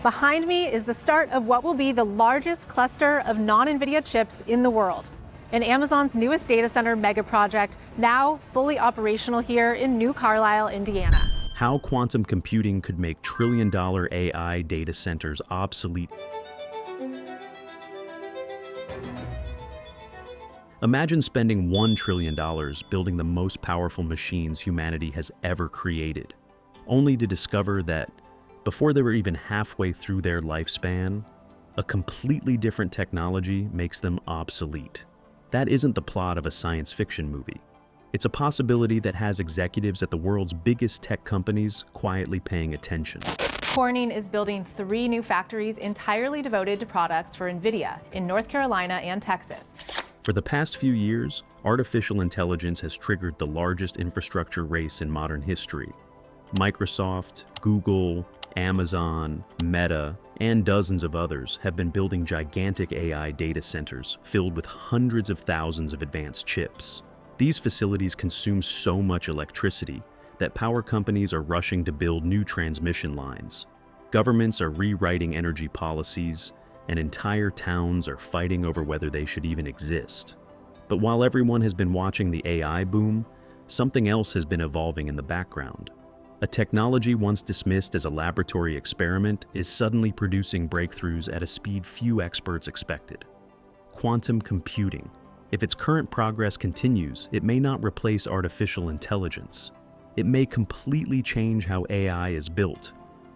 Behind me is the start of what will be the largest cluster of non-NVIDIA chips in the world, and Amazon's newest data center mega project, now fully operational here in New Carlisle, Indiana. How quantum computing could make trillion-dollar AI data centers obsolete. Imagine spending $1 trillion building the most powerful machines humanity has ever created, only to discover that before they were even halfway through their lifespan, a completely different technology makes them obsolete. That isn't the plot of a science fiction movie. It's a possibility that has executives at the world's biggest tech companies quietly paying attention. Corning is building 3 new factories entirely devoted to products for NVIDIA in North Carolina and Texas. For the past few years, artificial intelligence has triggered the largest infrastructure race in modern history. Microsoft, Google, Amazon, Meta, and dozens of others have been building gigantic AI data centers filled with hundreds of thousands of advanced chips. These facilities consume so much electricity that power companies are rushing to build new transmission lines. Governments are rewriting energy policies, and entire towns are fighting over whether they should even exist. But while everyone has been watching the AI boom, something else has been evolving in the background. A technology once dismissed as a laboratory experiment is suddenly producing breakthroughs at a speed few experts expected. Quantum computing. If its current progress continues, it may not replace artificial intelligence. It may completely change how AI is built,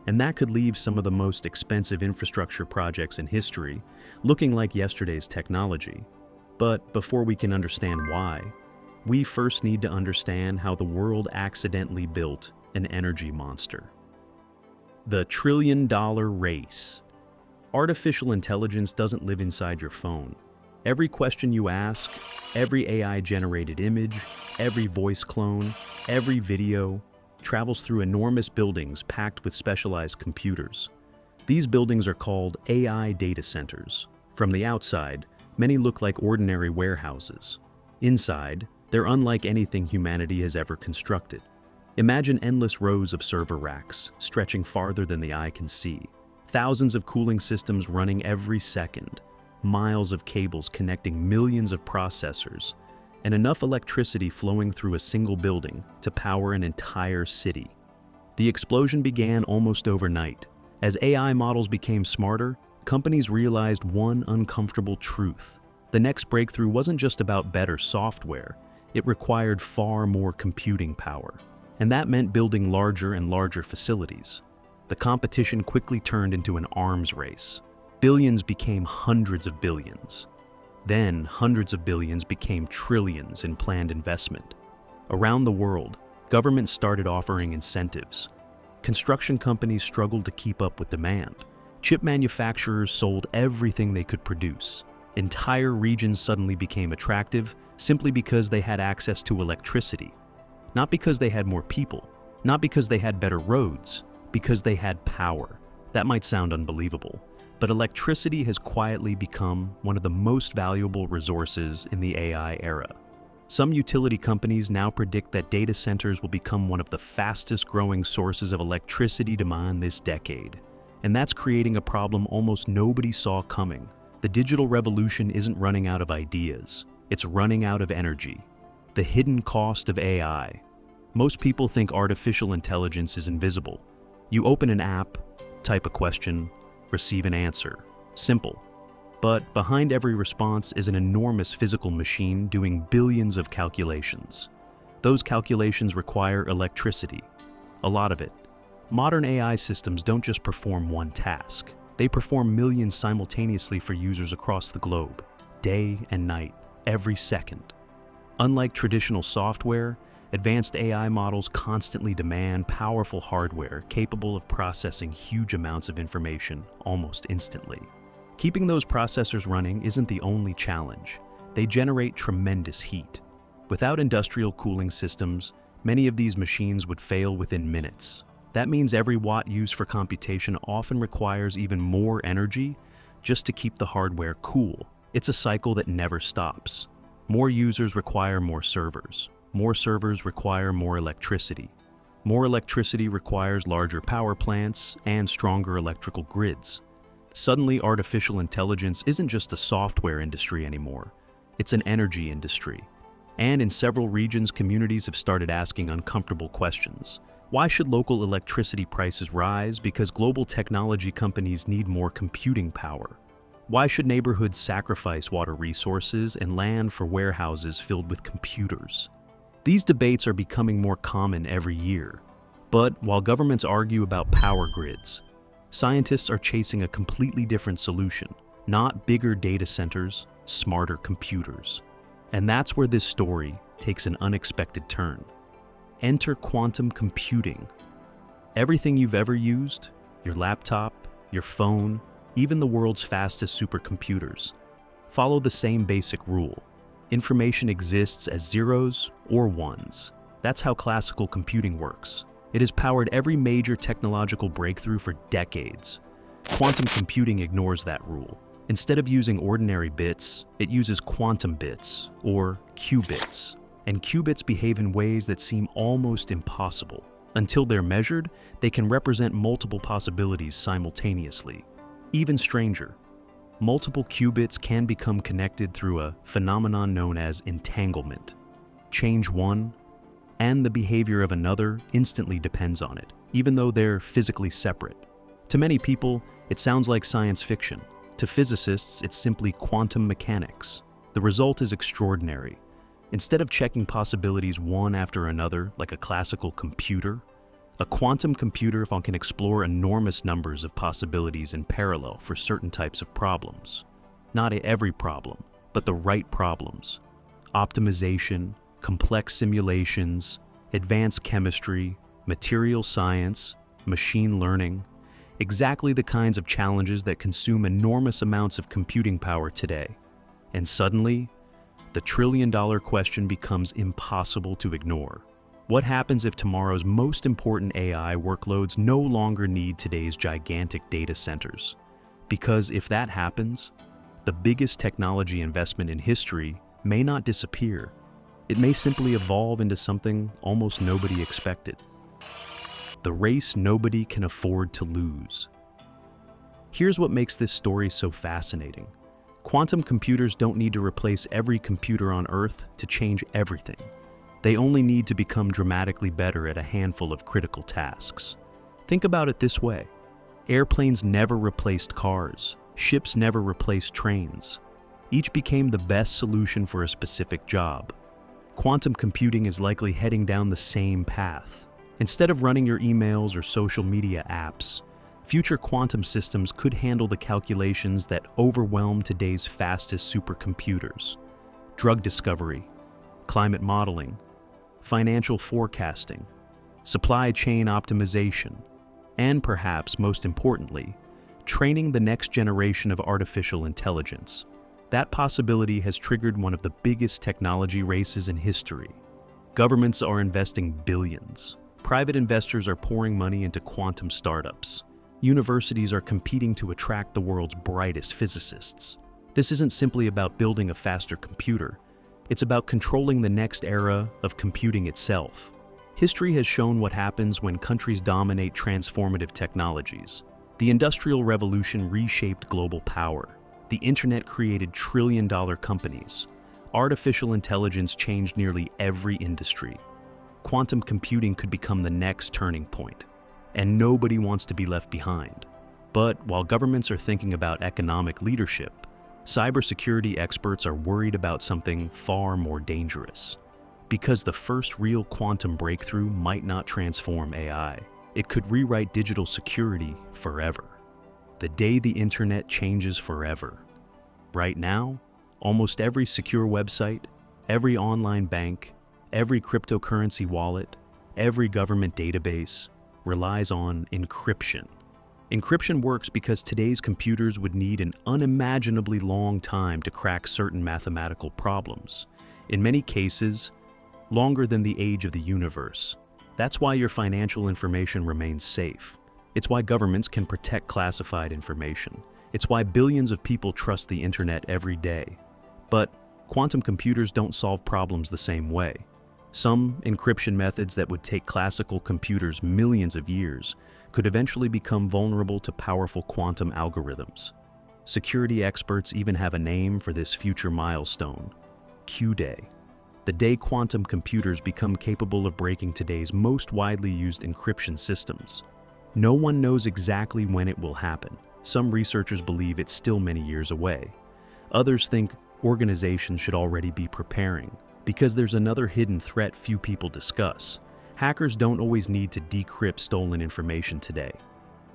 and that could leave some of the most expensive infrastructure projects in history looking like yesterday's technology. But before we can understand why, we first need to understand how the world accidentally built an energy monster. The trillion-dollar race. Artificial intelligence doesn't live inside your phone. Every question you ask, every AI-generated image, every voice clone, every video, travels through enormous buildings packed with specialized computers. These buildings are called AI data centers. From the outside, many look like ordinary warehouses. Inside, they're unlike anything humanity has ever constructed. Imagine endless rows of server racks, stretching farther than the eye can see. Thousands of cooling systems running every second, miles of cables connecting millions of processors, and enough electricity flowing through a single building to power an entire city. The explosion began almost overnight. As AI models became smarter, companies realized one uncomfortable truth. The next breakthrough wasn't just about better software, it required far more computing power. And that meant building larger and larger facilities. The competition quickly turned into an arms race. Billions became hundreds of billions. Then, hundreds of billions became trillions in planned investment. Around the world, governments started offering incentives. Construction companies struggled to keep up with demand. Chip manufacturers sold everything they could produce. Entire regions suddenly became attractive simply because they had access to electricity. Not because they had more people, not because they had better roads, because they had power. That might sound unbelievable, but electricity has quietly become one of the most valuable resources in the AI era. Some utility companies now predict that data centers will become one of the fastest growing sources of electricity demand this decade. And that's creating a problem almost nobody saw coming. The digital revolution isn't running out of ideas, it's running out of energy. The hidden cost of AI. Most people think artificial intelligence is invisible. You open an app, type a question, receive an answer. Simple. But behind every response is an enormous physical machine doing billions of calculations. Those calculations require electricity. A lot of it. Modern AI systems don't just perform one task. They perform millions simultaneously for users across the globe, day and night, every second. Unlike traditional software, advanced AI models constantly demand powerful hardware capable of processing huge amounts of information almost instantly. Keeping those processors running isn't the only challenge. They generate tremendous heat. Without industrial cooling systems, many of these machines would fail within minutes. That means every watt used for computation often requires even more energy just to keep the hardware cool. It's a cycle that never stops. More users require more servers. More servers require more electricity. More electricity requires larger power plants and stronger electrical grids. Suddenly, artificial intelligence isn't just a software industry anymore. It's an energy industry. And in several regions, communities have started asking uncomfortable questions. Why should local electricity prices rise? Because global technology companies need more computing power. Why should neighborhoods sacrifice water resources and land for warehouses filled with computers? These debates are becoming more common every year. But while governments argue about power grids, scientists are chasing a completely different solution, not bigger data centers, smarter computers. And that's where this story takes an unexpected turn. Enter quantum computing. Everything you've ever used, your laptop, your phone, even the world's fastest supercomputers, follow the same basic rule. Information exists as zeros or ones. That's how classical computing works. It has powered every major technological breakthrough for decades. Quantum computing ignores that rule. Instead of using ordinary bits, it uses quantum bits, or qubits. And qubits behave in ways that seem almost impossible. Until they're measured, they can represent multiple possibilities simultaneously. Even stranger, multiple qubits can become connected through a phenomenon known as entanglement. Change one, and the behavior of another instantly depends on it, even though they're physically separate. To many people, it sounds like science fiction. To physicists, it's simply quantum mechanics. The result is extraordinary. Instead of checking possibilities one after another like a classical computer, a quantum computer can explore enormous numbers of possibilities in parallel for certain types of problems. Not every problem, but the right problems. Optimization, complex simulations, advanced chemistry, material science, machine learning, exactly the kinds of challenges that consume enormous amounts of computing power today. And suddenly, the trillion-dollar question becomes impossible to ignore. What happens if tomorrow's most important AI workloads no longer need today's gigantic data centers? Because if that happens, the biggest technology investment in history may not disappear. It may simply evolve into something almost nobody expected. The race nobody can afford to lose. Here's what makes this story so fascinating. Quantum computers don't need to replace every computer on Earth to change everything. They only need to become dramatically better at a handful of critical tasks. Think about it this way. Airplanes never replaced cars. Ships never replaced trains. Each became the best solution for a specific job. Quantum computing is likely heading down the same path. Instead of running your emails or social media apps, future quantum systems could handle the calculations that overwhelm today's fastest supercomputers. Drug discovery, climate modeling, financial forecasting, supply chain optimization, and perhaps most importantly, training the next generation of artificial intelligence. That possibility has triggered one of the biggest technology races in history. Governments are investing billions. Private investors are pouring money into quantum startups. Universities are competing to attract the world's brightest physicists. This isn't simply about building a faster computer. It's about controlling the next era of computing itself. History has shown what happens when countries dominate transformative technologies. The Industrial Revolution reshaped global power. The internet created trillion-dollar companies. Artificial intelligence changed nearly every industry. Quantum computing could become the next turning point. And nobody wants to be left behind. But while governments are thinking about economic leadership, cybersecurity experts are worried about something far more dangerous. Because the first real quantum breakthrough might not transform AI. It could rewrite digital security forever. The day the internet changes forever. Right now, almost every secure website, every online bank, every cryptocurrency wallet, every government database relies on encryption. Encryption works because today's computers would need an unimaginably long time to crack certain mathematical problems. In many cases, longer than the age of the universe. That's why your financial information remains safe. It's why governments can protect classified information. It's why billions of people trust the internet every day. But quantum computers don't solve problems the same way. Some encryption methods that would take classical computers millions of years could eventually become vulnerable to powerful quantum algorithms. Security experts even have a name for this future milestone: Q-Day, the day quantum computers become capable of breaking today's most widely used encryption systems. No one knows exactly when it will happen. Some researchers believe it's still many years away. Others think organizations should already be preparing, because there's another hidden threat few people discuss. Hackers don't always need to decrypt stolen information today.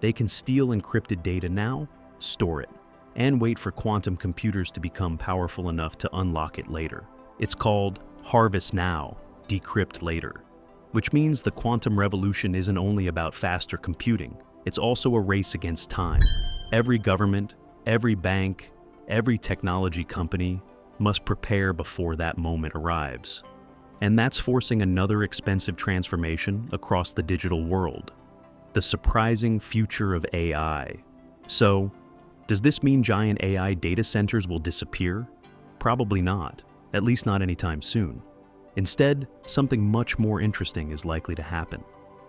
They can steal encrypted data now, store it, and wait for quantum computers to become powerful enough to unlock it later. It's called harvest now, decrypt later, which means the quantum revolution isn't only about faster computing, it's also a race against time. Every government, every bank, every technology company must prepare before that moment arrives. And that's forcing another expensive transformation across the digital world: the surprising future of AI. So, does this mean giant AI data centers will disappear? Probably not, at least not anytime soon. Instead, something much more interesting is likely to happen.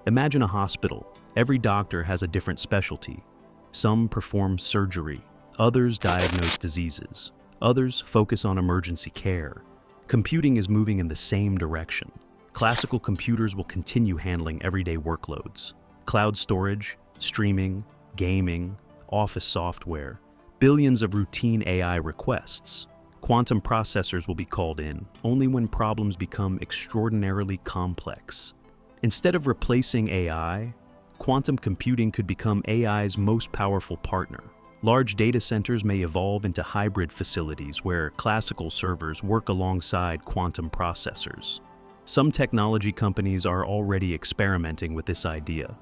Imagine a hospital. Every doctor has a different specialty. Some perform surgery, others diagnose diseases, others focus on emergency care. Computing is moving in the same direction. Classical computers will continue handling everyday workloads: cloud storage, streaming, gaming, office software, billions of routine AI requests. Quantum processors will be called in only when problems become extraordinarily complex. Instead of replacing AI, quantum computing could become AI's most powerful partner. Large data centers may evolve into hybrid facilities where classical servers work alongside quantum processors. Some technology companies are already experimenting with this idea.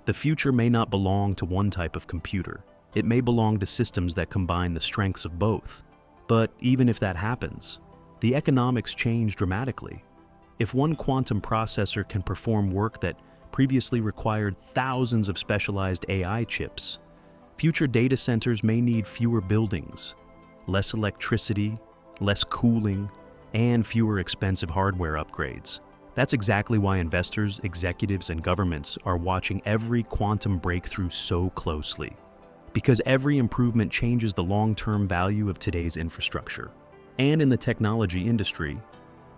The future may not belong to one type of computer. It may belong to systems that combine the strengths of both. But even if that happens, the economics change dramatically. If one quantum processor can perform work that previously required thousands of specialized AI chips, future data centers may need fewer buildings, less electricity, less cooling, and fewer expensive hardware upgrades. That's exactly why investors, executives, and governments are watching every quantum breakthrough so closely. Because every improvement changes the long-term value of today's infrastructure. And in the technology industry,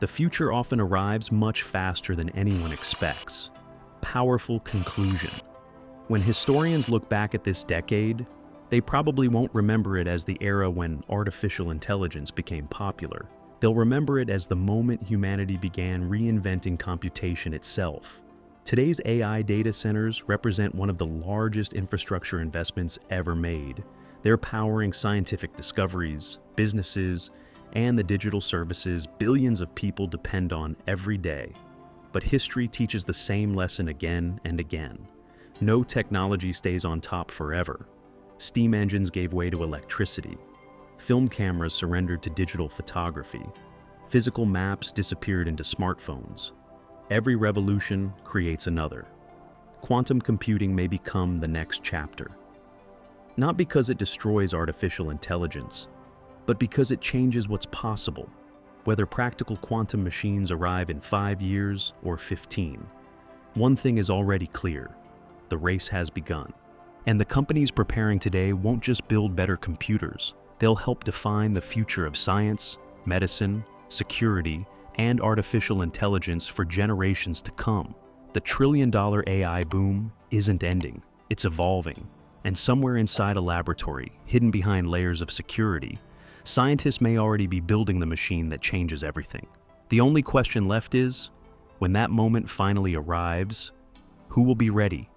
the future often arrives much faster than anyone expects. Powerful conclusion. When historians look back at this decade, they probably won't remember it as the era when artificial intelligence became popular. They'll remember it as the moment humanity began reinventing computation itself. Today's AI data centers represent one of the largest infrastructure investments ever made. They're powering scientific discoveries, businesses, and the digital services billions of people depend on every day. But history teaches the same lesson again and again. No technology stays on top forever. Steam engines gave way to electricity. Film cameras surrendered to digital photography. Physical maps disappeared into smartphones. Every revolution creates another. Quantum computing may become the next chapter. Not because it destroys artificial intelligence, but because it changes what's possible, whether practical quantum machines arrive in 5 years or 15. One thing is already clear: the race has begun. And the companies preparing today won't just build better computers, they'll help define the future of science, medicine, security, and artificial intelligence for generations to come. The trillion-dollar AI boom isn't ending, it's evolving. And somewhere inside a laboratory, hidden behind layers of security, scientists may already be building the machine that changes everything. The only question left is, when that moment finally arrives, who will be ready?